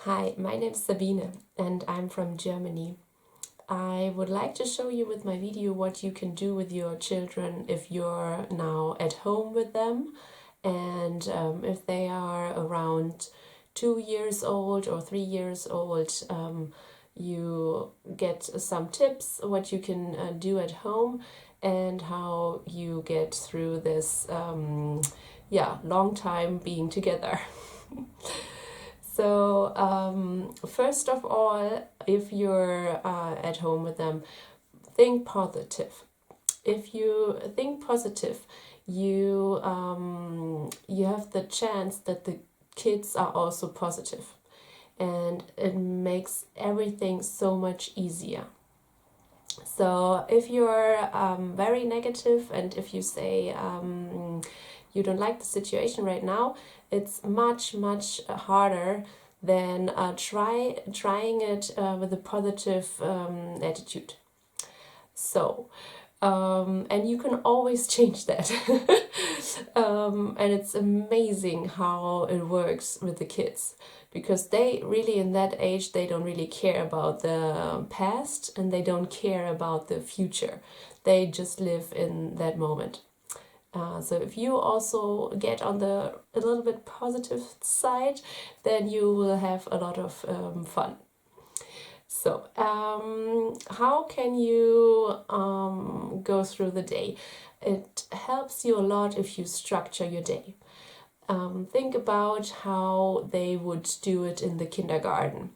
Hi, my name is Sabine and I'm from Germany. I would like to show you with my video what you can do with your children if you're now at home with them and if they are around 2 years old or 3 years old. You get some tips what you can do at home and how you get through this long time being together. So, first of all, if you're at home with them, think positive. If you think positive, you have the chance that the kids are also positive, and it makes everything so much easier. So, if you're very negative and if you say you don't like the situation right now, it's much harder than trying it with a positive attitude. So, and you can always change that. And it's amazing how it works with the kids, because they really, in that age, they don't really care about the past and they don't care about the future. They just live in that moment. So if you also get on the a little bit positive side, then you will have a lot of fun. So how can you go through the day? It helps you a lot if you structure your day. Think about how they would do it in the kindergarten.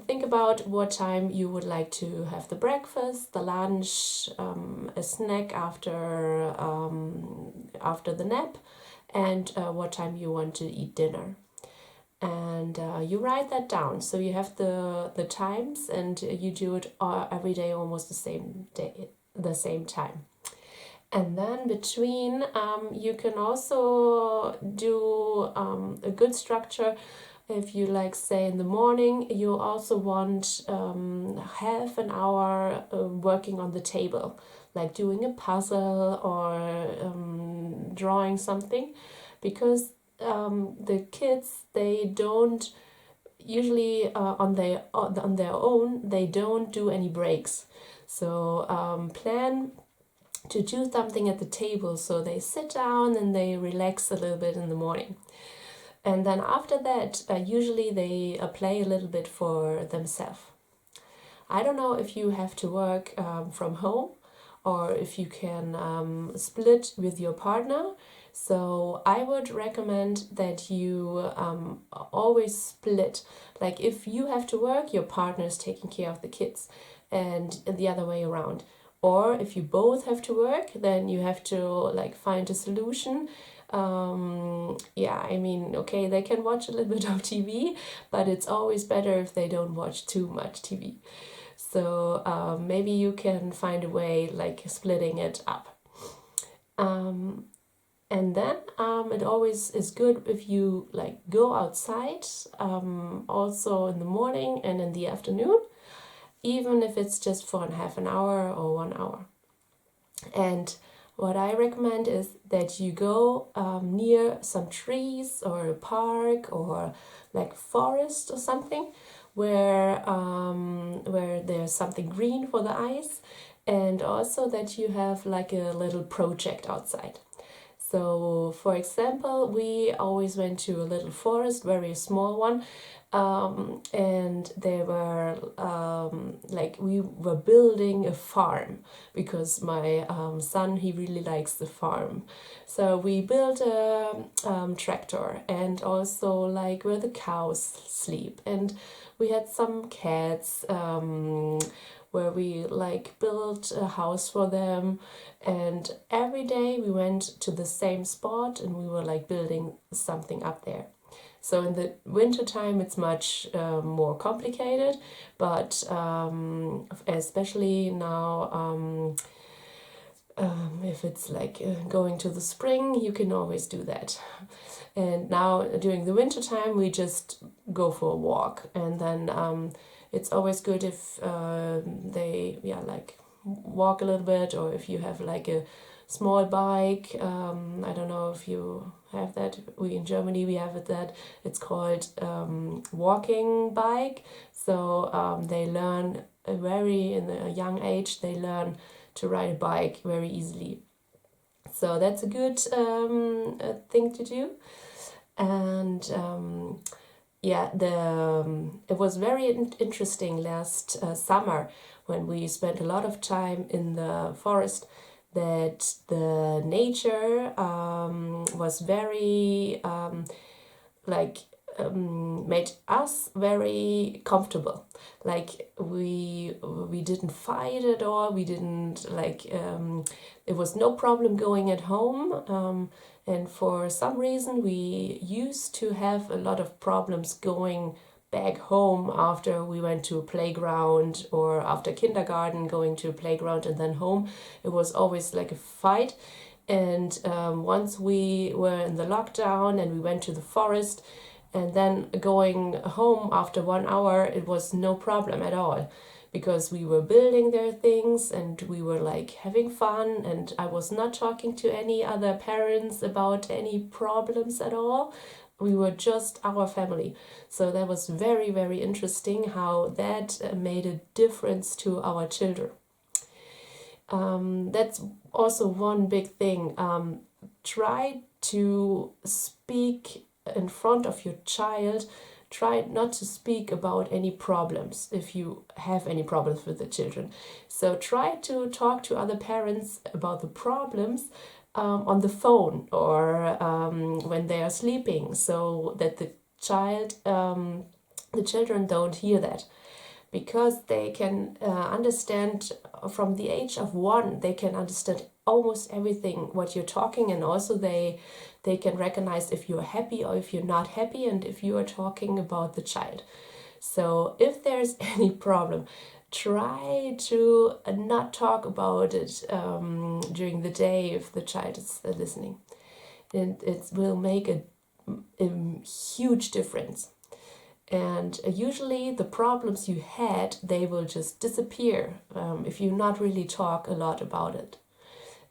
Think about what time you would like to have the breakfast, the lunch, a snack after the nap, and what time you want to eat dinner. And you write that down, so you have the times, and you do it every day, almost the same time. And then between, you can also do a good structure. If you say in the morning, you also want half an hour working on the table, like doing a puzzle or drawing something, because the kids, they don't usually on their own, they don't do any breaks. So plan to do something at the table, so they sit down and they relax a little bit in the morning. And then after that, usually they play a little bit for themselves. I don't know if you have to work from home or if you can split with your partner. So I would recommend that you always split. Like if you have to work, your partner is taking care of the kids, and the other way around. Or if you both have to work, then you have to find a solution. Okay, they can watch a little bit of TV, but it's always better if they don't watch too much TV. So maybe you can find a way splitting it up. And then it always is good if you go outside, also in the morning and in the afternoon, even if it's just for half an hour or 1 hour. And what I recommend is that you go near some trees or a park or forest or something where there's something green for the eyes, and also that you have a little project outside. So, for example, we always went to a little forest, very small one, and they were we were building a farm, because my son, he really likes the farm. So we built a tractor, and also where the cows sleep, and we had some cats where we built a house for them, and every day we went to the same spot and we were building something up there. So in the winter time it's much more complicated, but especially now, if it's going to the spring, you can always do that. And now during the winter time we just go for a walk, and then it's always good if they walk a little bit, or if you have a small bike. I don't know if you have that. We in Germany we have it that it's called walking bike. So they learn in a young age. They learn to ride a bike very easily. So that's a good thing to do. And it was very interesting last summer when we spent a lot of time in the forest, that the nature was very made us very comfortable. Like we didn't fight at all. We didn't it was no problem going at home. And for some reason, we used to have a lot of problems going back home after we went to a playground, or after kindergarten going to a playground and then home. It was always like a fight. And once we were in the lockdown and we went to the forest, and then going home after 1 hour, it was no problem at all, because we were building their things and we were like having fun, and I was not talking to any other parents about any problems at all. We were just our family. So that was very, very interesting how that made a difference to our children. That's also one big thing. Try to speak in front of your child. Try not to speak about any problems if you have any problems with the children. So try to talk to other parents about the problems on the phone, or when they are sleeping, so that the children don't hear that. Because they can understand from the age of 1, they can understand almost everything what you're talking, and also they can recognize if you're happy or if you're not happy, and if you are talking about the child. So if there's any problem, try to not talk about it during the day if the child is listening. And it will make a huge difference. And usually the problems you had, they will just disappear if you not really talk a lot about it.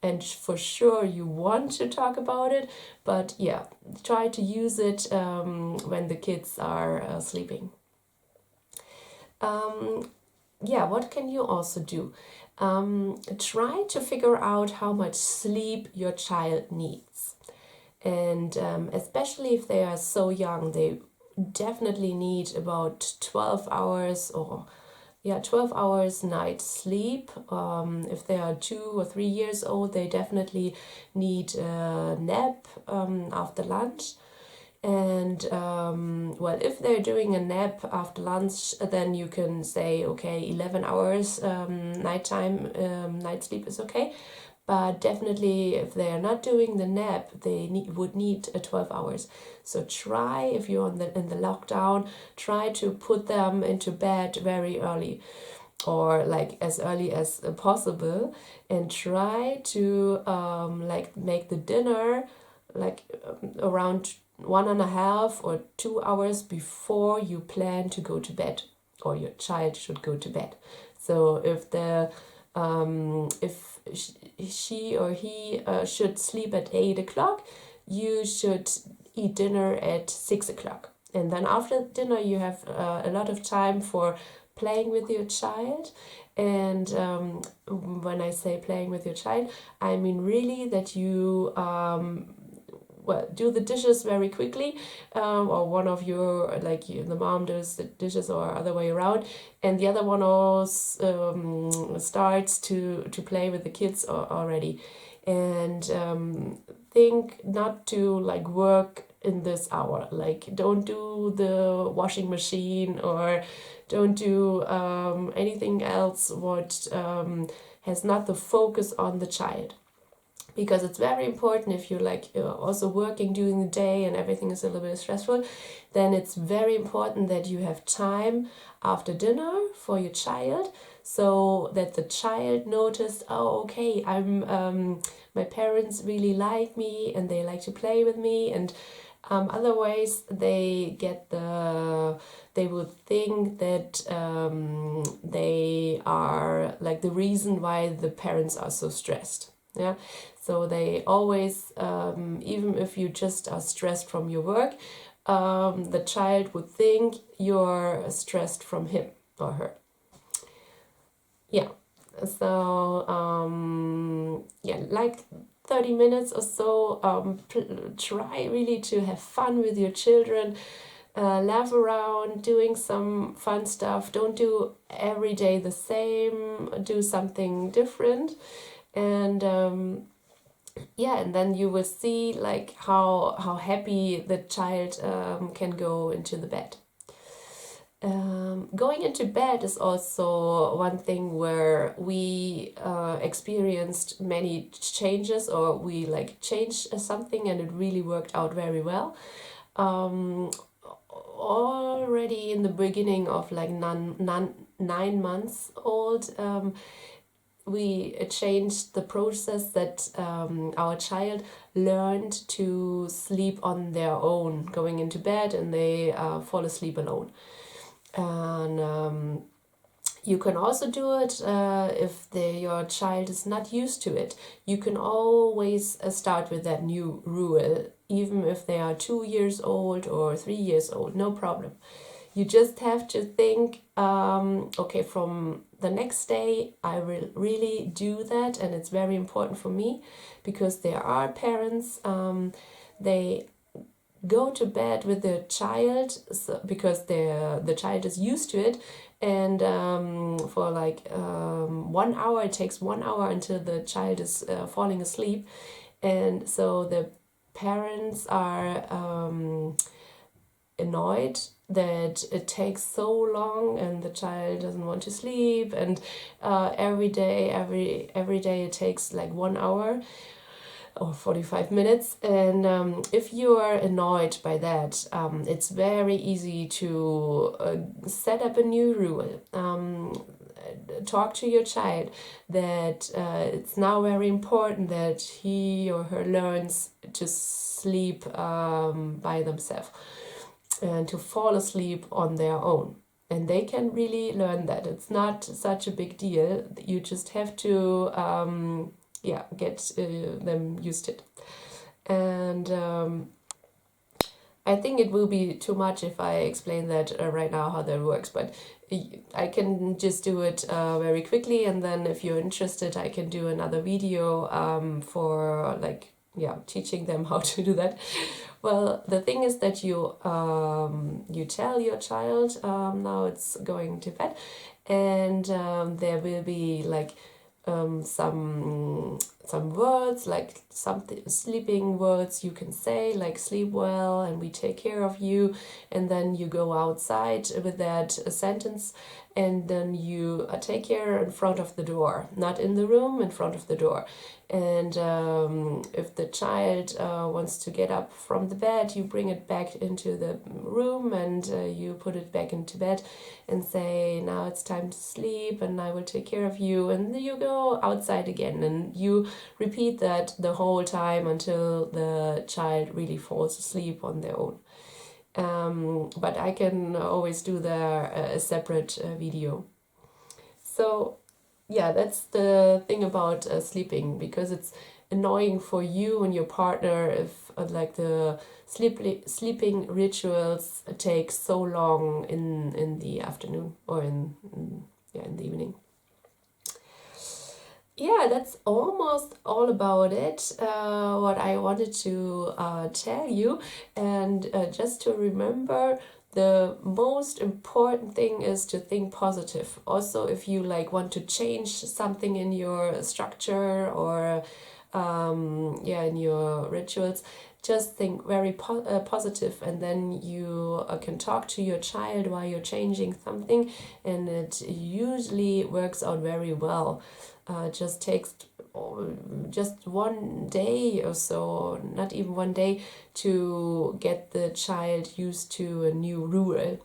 And for sure you want to talk about it, but yeah, try to use it when the kids are sleeping. What can you also do? Try to figure out how much sleep your child needs. And especially if they are so young, they definitely need about 12 hours 12 hours night sleep. If they are 2 or 3 years old, they definitely need a nap after lunch. And if they're doing a nap after lunch, then you can say, okay, 11 hours night sleep is okay. But definitely, if they are not doing the nap, they would need 12 hours. So try, if you're in the lockdown, try to put them into bed very early, or like as early as possible, and try to make the dinner around 1.5 or 2 hours before you plan to go to bed, or your child should go to bed. So if she or he should sleep at 8 o'clock, you should eat dinner at 6 o'clock. And then after dinner, you have a lot of time for playing with your child. And when I say playing with your child, I mean really that you do the dishes very quickly, or one of your, the mom does the dishes, or other way around, and the other one also starts to play with the kids already. And think not to work in this hour. Don't do the washing machine, or don't do anything else what has not the focus on the child. Because it's very important, if you're also working during the day and everything is a little bit stressful, then it's very important that you have time after dinner for your child, so that the child noticed, oh, okay, my parents really like me and they like to play with me. And otherwise they would think that they are the reason why the parents are so stressed. Yeah, so they always, even if you just are stressed from your work, the child would think you're stressed from him or her. Yeah, so yeah, like 30 minutes or so. Try really to have fun with your children, laugh around, doing some fun stuff. Don't do every day the same, do something different. And yeah, and then you will see like how happy the child can go into the bed. Going into bed is also one thing where we experienced many changes, or we like changed something and it really worked out very well. Already in the beginning of like 9 months old, we changed the process that our child learned to sleep on their own, going into bed, and they fall asleep alone. And you can also do it if your child is not used to it. You can always start with that new rule, even if they are 2 years old or 3 years old, no problem. You just have to think, okay, from the next day, I will really do that, and it's very important for me, because there are parents, they go to bed with the child, because the child is used to it, and for like 1 hour, it takes 1 hour until the child is falling asleep, and so the parents are annoyed that it takes so long and the child doesn't want to sleep, and every day it takes like 1 hour or 45 minutes. And if you are annoyed by that, it's very easy to set up a new rule. Talk to your child that it's now very important that he or her learns to sleep by themselves and to fall asleep on their own. And they can really learn that. It's not such a big deal. You just have to get them used to it. And I think it will be too much if I explain that right now how that works, but I can just do it very quickly, and then if you're interested, I can do another video for like teaching them how to do that. Well, the thing is that you tell your child now it's going to bed, and there will be like some words, like something sleeping words you can say, like sleep well and we take care of you, and then you go outside with that sentence, and then you take care in front of the door, not in the room, in front of the door. And if the child wants to get up from the bed, you bring it back into the room, and you put it back into bed and say, now it's time to sleep and I will take care of you, and you go outside again, and you repeat that the whole time until the child really falls asleep on their own. But I can always do a separate video. So yeah, that's the thing about sleeping, because it's annoying for you and your partner if like the sleeping rituals take so long in the afternoon, or in the evening. Yeah, that's almost all about it, what I wanted to tell you. And just to remember, the most important thing is to think positive. Also, if you like want to change something in your structure, or in your rituals, just think very positive, and then you can talk to your child while you're changing something, and it usually works out very well. Just takes just 1 day or so, not even 1 day, to get the child used to a new rule.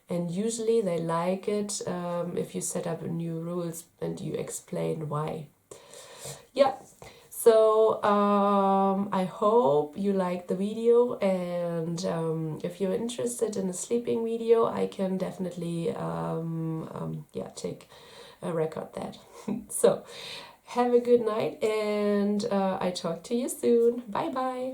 And usually they like it if you set up new rules and you explain why. Yeah, so I hope you liked the video, and if you're interested in a sleeping video, I can definitely take a record that. So Have a good night, and I talk to you soon. Bye bye.